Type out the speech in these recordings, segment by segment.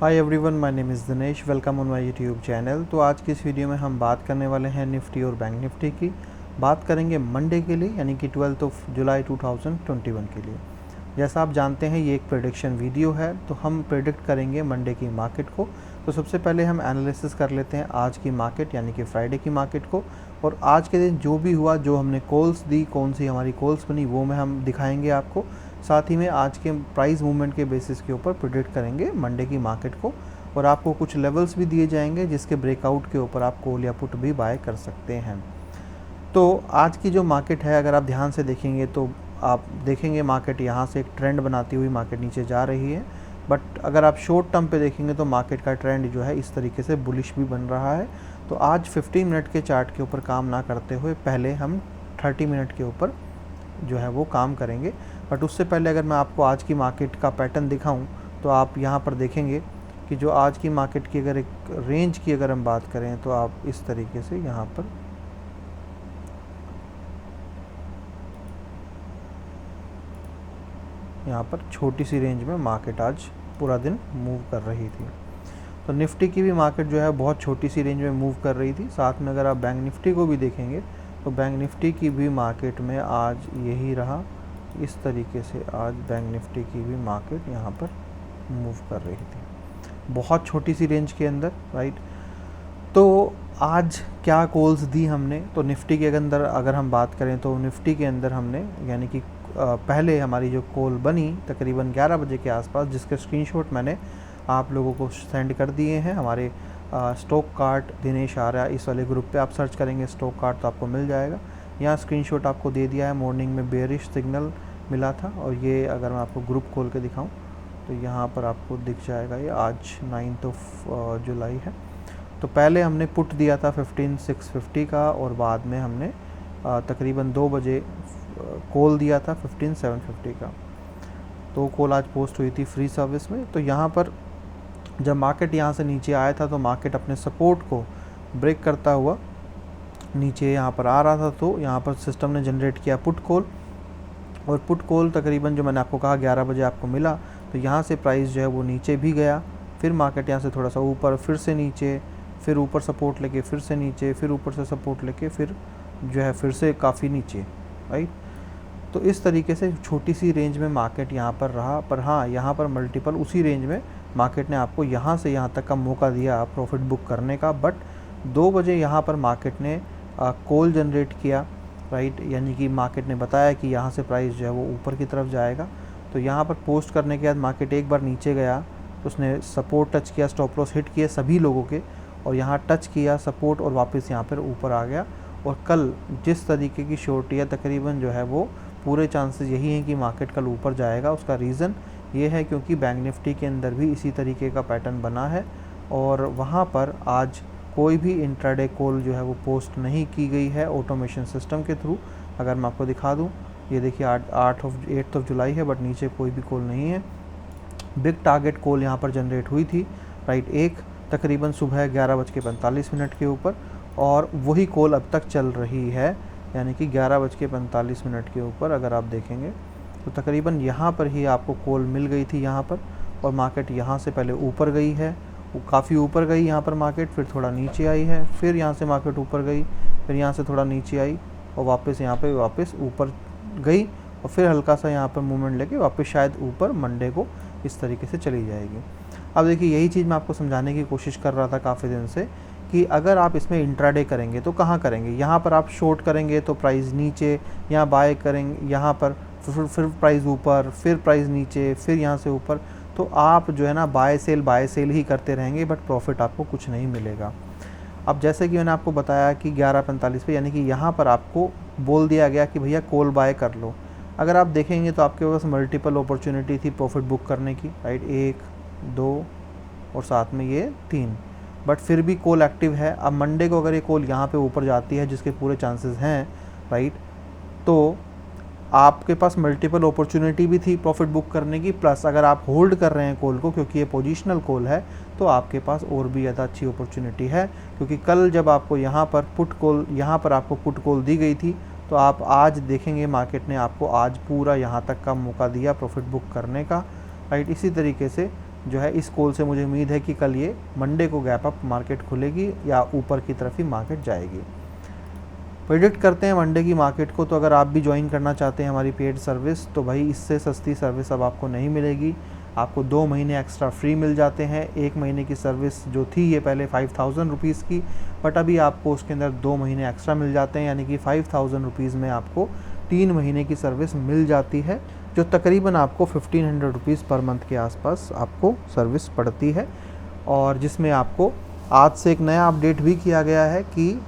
Hi everyone, my name is Dinesh. Welcome on my YouTube channel. तो आज की इस वीडियो में हम बात करने वाले हैं निफ्टी और बैंक निफ्टी की। बात करेंगे मंडे के लिए, यानी कि 12 जुलाई 2021 के लिए। जैसा आप जानते हैं ये एक प्रेडिक्शन वीडियो है, तो हम प्रेडिक्ट करेंगे मंडे की मार्केट को। तो सबसे पहले हम एनालिसिस कर लेते हैं आज की मार्केट यानी कि फ्राइडे की मार्केट को, और आज के दिन जो भी हुआ, जो हमने कॉल्स दी, कौन सी हमारी कॉल्स बनी, वो में हम दिखाएंगे आपको। साथ ही में आज के प्राइस मूवमेंट के बेसिस के ऊपर प्रेडिक्ट करेंगे मंडे की मार्केट को, और आपको कुछ लेवल्स भी दिए जाएंगे जिसके ब्रेकआउट के ऊपर आप कॉल या पुट भी बाय कर सकते हैं। तो आज की जो मार्केट है, अगर आप ध्यान से देखेंगे तो आप देखेंगे मार्केट यहाँ से एक ट्रेंड बनाती हुई मार्केट नीचे जा रही है। बट अगर आप शॉर्ट टर्म पे देखेंगे तो मार्केट का ट्रेंड जो है इस तरीके से बुलिश भी बन रहा है। तो आज 15 मिनट के चार्ट के ऊपर काम ना करते हुए पहले हम 30 मिनट के ऊपर जो है वो काम करेंगे। बट उससे पहले अगर मैं आपको आज की मार्केट का पैटर्न दिखाऊं तो आप यहाँ पर देखेंगे कि जो आज की मार्केट की अगर एक रेंज की अगर हम बात करें तो आप इस तरीके से यहाँ पर छोटी सी रेंज में मार्केट आज पूरा दिन मूव कर रही थी। तो निफ्टी की भी मार्केट जो है बहुत छोटी सी रेंज में मूव कर रही थी। साथ में अगर आप बैंक निफ्टी को भी देखेंगे तो बैंक निफ्टी की भी मार्केट में आज यही रहा, इस तरीके से आज बैंक निफ्टी की भी मार्केट यहाँ पर मूव कर रही थी बहुत छोटी सी रेंज के अंदर, राइट। तो आज क्या कॉल्स दी हमने, तो निफ्टी के अंदर अगर हम बात करें तो निफ्टी के अंदर हमने यानी कि पहले हमारी जो कॉल बनी तकरीबन 11 बजे के आसपास, जिसके स्क्रीनशॉट मैंने आप लोगों को सेंड कर दिए हैं हमारे स्टॉक कार्ट दिनेश आर्या इस वाले ग्रुप पे। आप सर्च करेंगे स्टॉक कार्ट तो आपको मिल जाएगा। यहाँ स्क्रीनशॉट आपको दे दिया है। मॉर्निंग में बेयरिश सिग्नल मिला था, और ये अगर मैं आपको ग्रुप खोल के दिखाऊं तो यहाँ पर आपको दिख जाएगा। ये आज 9 जुलाई है। तो पहले हमने पुट दिया था 15,650 का, और बाद में हमने तकरीबन 2 बजे कॉल दिया था 15,750 का। तो कॉल आज पोस्ट हुई थी फ्री सर्विस में। तो यहाँ पर जब मार्केट यहाँ से नीचे आया था तो मार्केट अपने सपोर्ट को ब्रेक करता हुआ नीचे यहाँ पर आ रहा था। तो यहाँ पर सिस्टम ने जनरेट किया पुट कॉल, और पुट कॉल तकरीबन जो मैंने आपको कहा 11 बजे आपको मिला। तो यहाँ से प्राइस जो है वो नीचे भी गया, फिर मार्केट यहाँ से थोड़ा सा ऊपर, फिर से नीचे, फिर ऊपर सपोर्ट लेके फिर से नीचे, फिर ऊपर से सपोर्ट लेके फिर जो है फिर से काफ़ी नीचे, राइट। तो इस तरीके से छोटी सी रेंज में मार्केट यहाँ पर रहा। पर हाँ, यहाँ पर मल्टीपल उसी रेंज में मार्केट ने आपको यहाँ से यहाँ तक का मौका दिया प्रॉफिट बुक करने का। बट 2 बजे यहाँ पर मार्केट ने कॉल जनरेट किया, राइट, यानी कि मार्केट ने बताया कि यहाँ से प्राइस जो है वो ऊपर की तरफ जाएगा। तो यहाँ पर पोस्ट करने के बाद मार्केट एक बार नीचे गया, तो उसने सपोर्ट टच किया, स्टॉप लॉस हिट किए सभी लोगों के, और यहाँ टच किया सपोर्ट और वापस यहाँ पर ऊपर आ गया। और कल जिस तरीके की शॉर्ट या तकरीबन जो है वो पूरे चांसेस यही हैं कि मार्केट कल ऊपर जाएगा। उसका रीज़न ये है क्योंकि बैंक निफ्टी के अंदर भी इसी तरीके का पैटर्न बना है, और वहाँ पर आज कोई भी इंट्राडे कॉल जो है वो पोस्ट नहीं की गई है ऑटोमेशन सिस्टम के थ्रू। अगर मैं आपको दिखा दूँ, ये देखिए 8 जुलाई है, बट नीचे कोई भी कॉल नहीं है। बिग टारगेट कॉल यहाँ पर जनरेट हुई थी, राइट, एक तकरीबन सुबह 11:45 के ऊपर, और वही कॉल अब तक चल रही है, यानी कि 11:45 के ऊपर अगर आप देखेंगे तो तकरीबन यहाँ पर ही आपको कॉल मिल गई थी यहाँ पर। और मार्केट यहाँ से पहले ऊपर गई है, वो काफ़ी ऊपर गई यहाँ पर मार्केट, फिर थोड़ा नीचे आई है, फिर यहाँ से मार्केट ऊपर गई, फिर यहाँ से थोड़ा नीचे आई, और वापस यहाँ पे वापस ऊपर गई, और फिर हल्का सा यहाँ पर मूवमेंट लेके वापस शायद ऊपर मंडे को इस तरीके से चली जाएगी। अब देखिए, यही चीज़ मैं आपको समझाने की कोशिश कर रहा था काफ़ी दिन से कि अगर आप इसमें इंट्राडे करेंगे तो कहाँ करेंगे। यहाँ पर आप शॉर्ट करेंगे तो प्राइस नीचे, यहाँ बाय करेंगे यहाँ पर फिर प्राइस ऊपर, फिर प्राइस नीचे, फिर यहाँ से ऊपर। तो आप जो है ना बाय सेल ही करते रहेंगे, बट प्रॉफिट आपको कुछ नहीं मिलेगा। अब जैसे कि मैंने आपको बताया कि 11:45 पे, यानी कि यहाँ पर आपको बोल दिया गया कि भैया कॉल बाय कर लो। अगर आप देखेंगे तो आपके पास मल्टीपल अपॉर्चुनिटी थी प्रॉफिट बुक करने की, राइट, 1, 2 और साथ में ये 3, बट फिर भी कॉल एक्टिव है। अब मंडे को अगर ये कॉल यहाँ पे ऊपर जाती है, जिसके पूरे चांसेस हैं, राइट, तो आपके पास मल्टीपल अपॉर्चुनिटी भी थी प्रॉफिट बुक करने की, प्लस अगर आप होल्ड कर रहे हैं कॉल को क्योंकि ये पोजीशनल कॉल है, तो आपके पास और भी ज़्यादा अच्छी अपॉर्चुनिटी है। क्योंकि कल जब आपको यहाँ पर आपको पुट कॉल दी गई थी, तो आप आज देखेंगे मार्केट ने आपको आज पूरा यहाँ तक का मौका दिया प्रॉफिट बुक करने का, राइट। इसी तरीके से जो है इस कॉल से मुझे उम्मीद है कि कल ये मंडे को गैप अप मार्केट खुलेगी या ऊपर की तरफ ही मार्केट जाएगी। प्रेडिक्ट करते हैं मंडे की मार्केट को। तो अगर आप भी ज्वाइन करना चाहते हैं हमारी पेड सर्विस, तो भाई इससे सस्ती सर्विस अब आपको नहीं मिलेगी। आपको 2 महीने एक्स्ट्रा फ्री मिल जाते हैं। 1 महीने की सर्विस जो थी ये पहले 5000 रुपीज़ की, बट अभी आपको उसके अंदर 2 महीने एक्स्ट्रा मिल जाते हैं, यानी कि 5000 रुपीज़ में आपको 3 महीने की सर्विस मिल जाती है, जो तकरीबन आपको 1500 रुपीज़ पर मंथ के आसपास आपको सर्विस पड़ती है। और जिसमें आपको आज से एक नया अपडेट भी किया गया है कि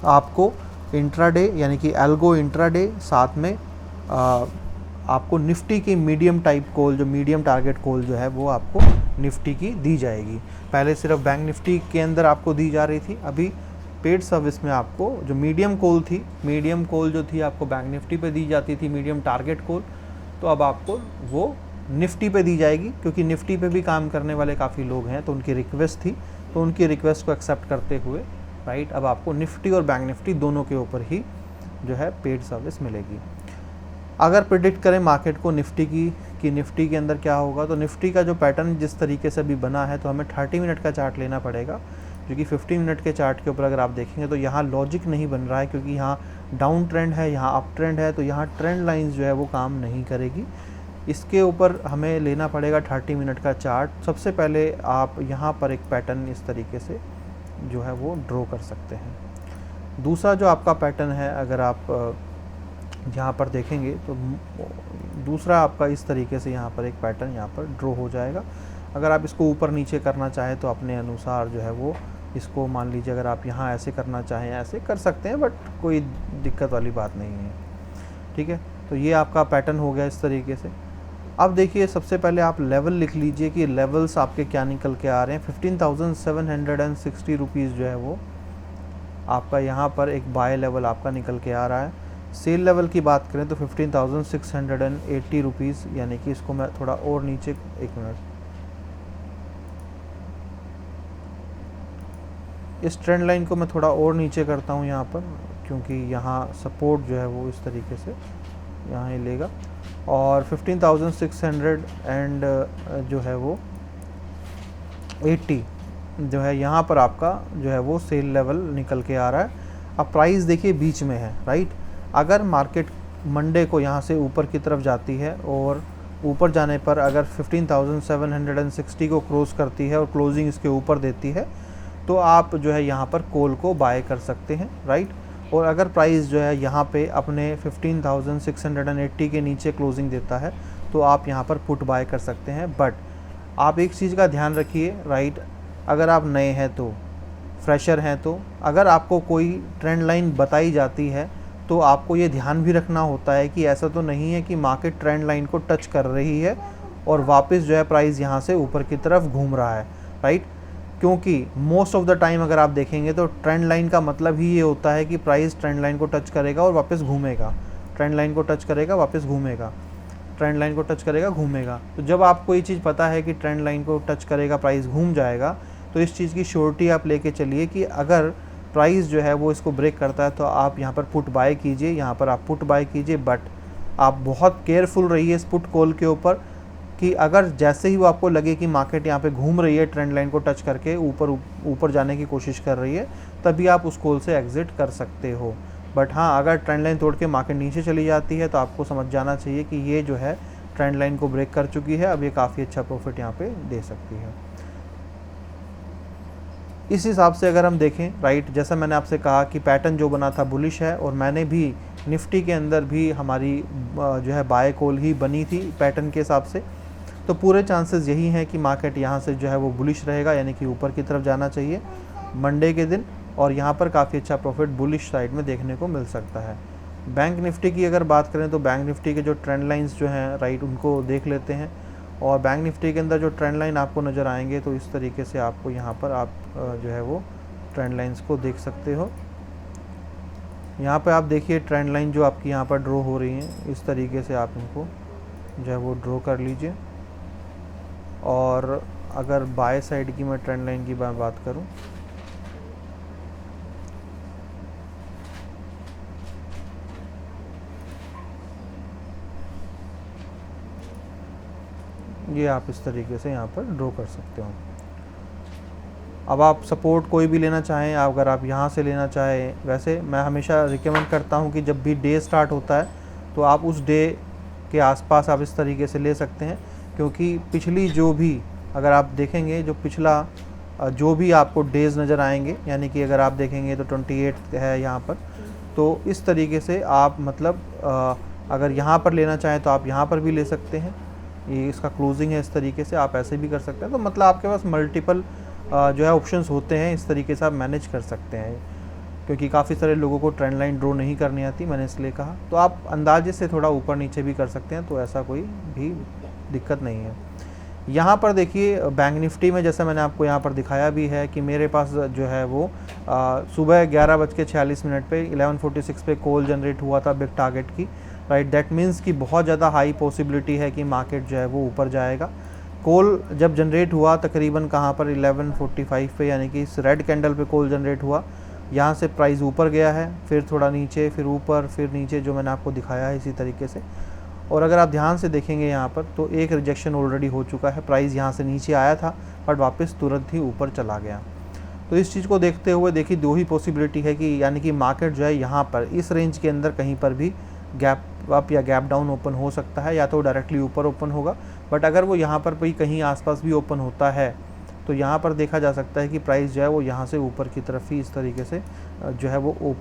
आपको इंट्राडे यानी कि एल्गो इंट्राडे, साथ में आपको निफ्टी की मीडियम टाइप कॉल, जो मीडियम टारगेट कॉल जो है वो आपको निफ्टी की दी जाएगी। पहले सिर्फ बैंक निफ्टी के अंदर आपको दी जा रही थी, अभी पेड सर्विस में आपको जो मीडियम कॉल थी, मीडियम कॉल जो थी आपको बैंक निफ्टी पे दी जाती थी, मीडियम टारगेट कॉल, तो अब आपको वो निफ्टी पे दी जाएगी, क्योंकि निफ्टी पे भी काम करने वाले काफ़ी लोग हैं, तो उनकी रिक्वेस्ट थी, तो उनकी रिक्वेस्ट को एक्सेप्ट करते हुए राइट अब आपको निफ्टी और बैंक निफ्टी दोनों के ऊपर ही जो है पेड सर्विस मिलेगी। अगर प्रिडिक्ट करें मार्केट को निफ्टी की कि निफ्टी के अंदर क्या होगा, तो निफ्टी का जो पैटर्न जिस तरीके से अभी बना है, तो हमें 30 मिनट का चार्ट लेना पड़ेगा, जो कि 15 मिनट के चार्ट के ऊपर अगर आप देखेंगे तो यहाँ लॉजिक नहीं बन रहा है, क्योंकि यहाँ डाउन ट्रेंड है, यहाँ अप ट्रेंड है, तो यहाँ ट्रेंड लाइंस जो है वो काम नहीं करेगी। इसके ऊपर हमें लेना पड़ेगा 30 मिनट का चार्ट। सबसे पहले आप यहाँ पर एक पैटर्न इस तरीके से जो है वो ड्रॉ कर सकते हैं। दूसरा जो आपका पैटर्न है, अगर आप यहाँ पर देखेंगे तो दूसरा आपका इस तरीके से यहाँ पर एक पैटर्न यहाँ पर ड्रॉ हो जाएगा। अगर आप इसको ऊपर नीचे करना चाहें तो अपने अनुसार जो है वो इसको मान लीजिए, अगर आप यहाँ ऐसे करना चाहें ऐसे कर सकते हैं, बट कोई दिक्कत वाली बात नहीं है, ठीक है। तो ये आपका पैटर्न हो गया इस तरीके से। अब देखिए, सबसे पहले आप लेवल लिख लीजिए कि लेवल्स आपके क्या निकल के आ रहे हैं। 15,760 रुपीज़ जो है वो आपका यहाँ पर एक बाय लेवल आपका निकल के आ रहा है। सेल लेवल की बात करें तो 15,680 रुपीज़, यानी कि इसको मैं थोड़ा और नीचे, एक मिनट, इस ट्रेंड लाइन को मैं थोड़ा और नीचे करता हूँ यहाँ पर, क्योंकि यहाँ सपोर्ट जो है वो इस तरीके से यहाँ ही लेगा। और 15,600 एंड जो है वो 80 जो है यहाँ पर आपका जो है वो सेल लेवल निकल के आ रहा है। अब प्राइस देखिए बीच में है, राइट। अगर मार्केट मंडे को यहाँ से ऊपर की तरफ जाती है और ऊपर जाने पर अगर 15,760 को क्रॉस करती है और क्लोजिंग इसके ऊपर देती है, तो आप जो है यहाँ पर कॉल को बाय कर सकते हैं, राइट। और अगर प्राइस जो है यहाँ पे अपने 15,680 के नीचे क्लोजिंग देता है, तो आप यहाँ पर पुट बाय कर सकते हैं। बट आप एक चीज़ का ध्यान रखिए, राइट, अगर आप नए हैं तो, फ्रेशर हैं तो, अगर आपको कोई ट्रेंड लाइन बताई जाती है तो आपको ये ध्यान भी रखना होता है कि ऐसा तो नहीं है कि मार्केट ट्रेंड लाइन को टच कर रही है और वापस जो है प्राइस यहाँ से ऊपर की तरफ घूम रहा है, राइट। क्योंकि मोस्ट ऑफ द टाइम अगर आप देखेंगे तो ट्रेंड लाइन का मतलब ही ये होता है कि प्राइस ट्रेंड लाइन को टच करेगा और वापस घूमेगा, ट्रेंड लाइन को टच करेगा वापस घूमेगा, ट्रेंड लाइन को टच करेगा घूमेगा। तो जब आपको ये चीज़ पता है कि ट्रेंड लाइन को टच करेगा प्राइस घूम जाएगा, तो इस चीज़ की श्योरिटी आप लेके चलिए कि अगर प्राइस जो है वो इसको ब्रेक करता है तो आप यहाँ पर पुट बाय कीजिए, यहाँ पर आप पुट बाय कीजिए। बट आप बहुत केयरफुल रहिए इस पुट कॉल के ऊपर कि अगर जैसे ही वो आपको लगे कि मार्केट यहाँ पे घूम रही है, ट्रेंड लाइन को टच करके ऊपर जाने की कोशिश कर रही है, तभी आप उस कॉल से एग्जिट कर सकते हो। बट हाँ, अगर ट्रेंड लाइन तोड़ के मार्केट नीचे चली जाती है तो आपको समझ जाना चाहिए कि ये जो है ट्रेंड लाइन को ब्रेक कर चुकी है, अब ये काफ़ी अच्छा प्रॉफिट यहाँ पे दे सकती है। इस हिसाब से अगर हम देखें, राइट, जैसा मैंने आपसे कहा कि पैटर्न जो बना था बुलिश है, और मैंने भी निफ्टी के अंदर भी हमारी जो है बाय कॉल ही बनी थी पैटर्न के हिसाब से, तो पूरे चांसेस यही हैं कि मार्केट यहाँ से जो है वो बुलिश रहेगा, यानी कि ऊपर की तरफ जाना चाहिए मंडे के दिन, और यहाँ पर काफ़ी अच्छा प्रॉफिट बुलिश साइड में देखने को मिल सकता है। बैंक निफ्टी की अगर बात करें तो बैंक निफ्टी के जो ट्रेंड लाइंस जो हैं, राइट, उनको देख लेते हैं। और बैंक निफ्टी के अंदर जो ट्रेंड लाइन आपको नज़र आएंगे, तो इस तरीके से आपको यहाँ पर आप जो है वो ट्रेंड लाइंस को देख सकते हो। यहाँ पे आप देखिए ट्रेंड लाइन जो आपकी यहाँ पर ड्रॉ हो रही हैं, इस तरीके से आप इनको जो है वो ड्रॉ कर लीजिए। और अगर बाय साइड की मैं ट्रेंड लाइन की बात करूँ, ये आप इस तरीके से यहाँ पर ड्रॉ कर सकते हो। अब आप सपोर्ट कोई भी लेना चाहें, अगर आप यहाँ से लेना चाहें, वैसे मैं हमेशा रिकमेंड करता हूँ कि जब भी डे स्टार्ट होता है तो आप उस डे के आसपास आप इस तरीके से ले सकते हैं, क्योंकि पिछली जो भी अगर आप देखेंगे जो पिछला जो भी आपको डेज़ नज़र आएंगे, यानी कि अगर आप देखेंगे तो 28 है यहाँ पर, तो इस तरीके से आप मतलब अगर यहाँ पर लेना चाहें तो आप यहाँ पर भी ले सकते हैं। ये इसका क्लोजिंग है, इस तरीके से आप ऐसे भी कर सकते हैं। तो मतलब आपके पास मल्टीपल जो है ऑप्शंस होते हैं, इस तरीके से आप मैनेज कर सकते हैं, क्योंकि काफ़ी सारे लोगों को ट्रेंड लाइन ड्रॉ नहीं करनी आती, मैंने इसलिए कहा। तो आप अंदाजे से थोड़ा ऊपर नीचे भी कर सकते हैं, तो ऐसा कोई भी दिक्कत नहीं है। यहाँ पर देखिए बैंक निफ्टी में जैसा मैंने आपको यहाँ पर दिखाया भी है कि मेरे पास जो है वो सुबह 11:46 पे 11:46 पे कॉल जनरेट हुआ था बिग टारगेट की, राइट। दैट मीन्स कि बहुत ज़्यादा हाई पॉसिबिलिटी है कि मार्केट जो है वो ऊपर जाएगा। कॉल जब जनरेट हुआ तकरीबन कहाँ पर 11:45 पे, यानी कि इस रेड कैंडल पे कॉल जनरेट हुआ, यहाँ से प्राइस ऊपर गया है, फिर थोड़ा नीचे, फिर ऊपर, फिर नीचे, जो मैंने आपको दिखाया है इसी तरीके से। और अगर आप ध्यान से देखेंगे यहाँ पर तो एक रिजेक्शन ऑलरेडी हो चुका है, प्राइस यहाँ से नीचे आया था बट वापस तुरंत ही ऊपर चला गया। तो इस चीज़ को देखते हुए देखिए दो ही पॉसिबिलिटी है कि यानी कि मार्केट जो है यहाँ पर इस रेंज के अंदर कहीं पर भी गैप अप या गैप डाउन ओपन हो सकता है, या तो डायरेक्टली ऊपर ओपन होगा। बट अगर वो यहाँ पर भी कहीं आसपास भी ओपन होता है तो यहाँ पर देखा जा सकता है कि प्राइस जो है वो यहाँ से ऊपर की तरफ ही इस तरीके से जो है वो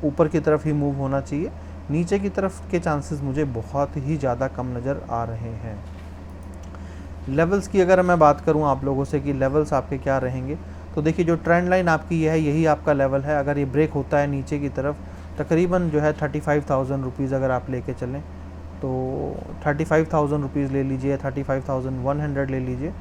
ऊपर की तरफ ही मूव होना चाहिए। नीचे की तरफ के चांसेस मुझे बहुत ही ज़्यादा कम नज़र आ रहे हैं। लेवल्स की अगर मैं बात करूं आप लोगों से कि लेवल्स आपके क्या रहेंगे, तो देखिए जो ट्रेंड लाइन आपकी है यही आपका लेवल है। अगर ये ब्रेक होता है नीचे की तरफ तकरीबन जो है 35,000 रुपीज़ अगर आप लेके चलें तो 35,000 रुपीज़ ले लीजिए, 35,100 ले लीजिए।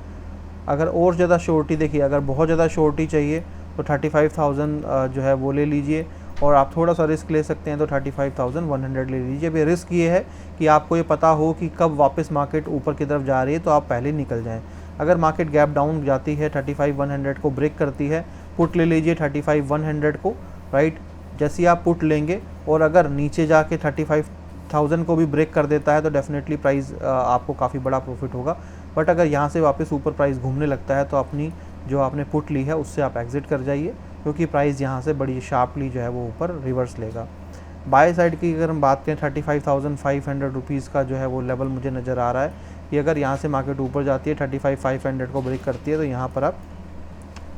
अगर और ज़्यादा शॉर्टी देखिए, अगर बहुत ज़्यादा शॉर्टी चाहिए तो 35,000 जो है वो ले लीजिए, और आप थोड़ा सा रिस्क ले सकते हैं तो 35,100 ले लीजिए। अभी रिस्क ये है कि आपको ये पता हो कि कब वापस मार्केट ऊपर की तरफ जा रही है, तो आप पहले निकल जाएं। अगर मार्केट गैप डाउन जाती है 35,100 को ब्रेक करती है, पुट ले लीजिए 35,100 को, राइट। जैसे आप पुट लेंगे और अगर नीचे जाके 35,000 को भी ब्रेक कर देता है तो डेफिनेटली प्राइस आपको काफ़ी बड़ा प्रॉफिट होगा। बट अगर यहाँ से वापस ऊपर प्राइस घूमने लगता है तो अपनी जो आपने पुट ली है उससे आप एग्जिट कर जाइए, क्योंकि प्राइस यहाँ से बड़ी शार्पली जो है वो ऊपर रिवर्स लेगा। बाय साइड की अगर हम बात करें 35,500 रुपीज़ का जो है वो लेवल मुझे नज़र आ रहा है कि अगर यहाँ से मार्केट ऊपर जाती है 35,500 को ब्रेक करती है तो यहाँ पर आप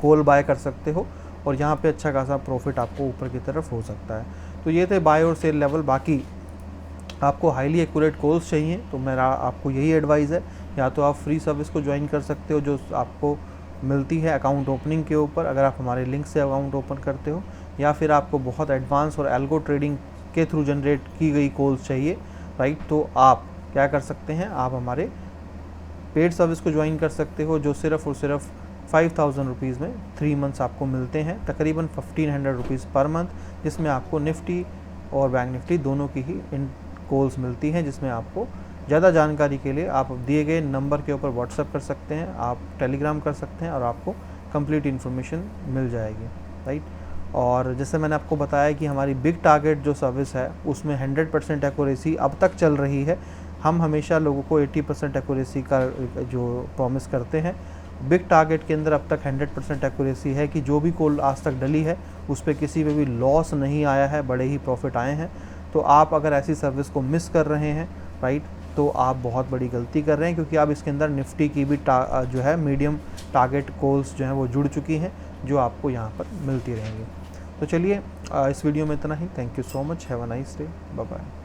कॉल बाय कर सकते हो, और यहाँ पे अच्छा खासा प्रॉफिट आपको ऊपर की तरफ हो सकता है। तो ये थे बाय और सेल लेवल। बाकी आपको हाईली एक्यूरेट कॉल्स चाहिए तो मेरा आपको यही एडवाइस है, या तो आप फ्री सर्विस को ज्वाइन कर सकते हो जो आपको मिलती है अकाउंट ओपनिंग के ऊपर, अगर आप हमारे लिंक से अकाउंट ओपन करते हो, या फिर आपको बहुत एडवांस और एल्गो ट्रेडिंग के थ्रू जनरेट की गई कॉल्स चाहिए, राइट। तो आप क्या कर सकते हैं, आप हमारे पेड सर्विस को ज्वाइन कर सकते हो, जो सिर्फ़ और सिर्फ 5,000 रुपीज़ में 3 मंथ्स आपको मिलते हैं, तकरीबन 1,500 रुपीज़ पर मंथ, जिसमें आपको निफ्टी और बैंक निफ्टी दोनों की ही इन कॉल्स मिलती हैं। जिसमें आपको ज़्यादा जानकारी के लिए आप दिए गए नंबर के ऊपर व्हाट्सएप कर सकते हैं, आप टेलीग्राम कर सकते हैं, और आपको कंप्लीट इन्फॉर्मेशन मिल जाएगी, राइट। और जैसे मैंने आपको बताया कि हमारी बिग टारगेट जो सर्विस है उसमें 100% एक्यूरेसी अब तक चल रही है। हम हमेशा लोगों को 80% एक्यूरेसी का जो प्रॉमिस करते हैं, बिग टारगेट के अंदर अब तक 100% एक्यूरेसी है कि जो भी कॉल आज तक डली है उस पर किसी पे भी लॉस नहीं आया है, बड़े ही प्रॉफिट आए हैं। तो आप अगर ऐसी सर्विस को मिस कर रहे हैं, राइट, तो आप बहुत बड़ी गलती कर रहे हैं, क्योंकि आप इसके अंदर निफ्टी की भी जो है मीडियम टारगेट कॉल्स जो हैं वो जुड़ चुकी हैं, जो आपको यहाँ पर मिलती रहेंगी। तो चलिए इस वीडियो में इतना ही। Thank you so much, have a nice day, bye bye.